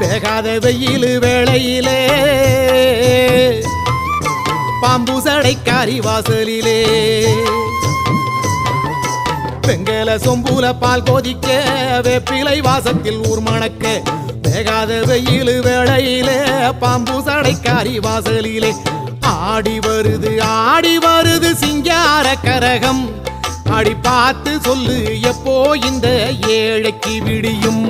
வேகாத வெயில் வேளையிலே பாம்பு சடைக்காரி வாசலிலே வெங்கல சொம்புல பால் கொதிக்க வேப்பிலை வாசத்தில் ஊர் மணக்க வேகாத வெயில் வேளையிலே பாம்பு சடைக்காரி வாசலிலே ஆடி வருது சிங்கார கரகம் அடி பார்த்து சொல்லு எப்போ இந்த ஏழைக்கு விடியும்.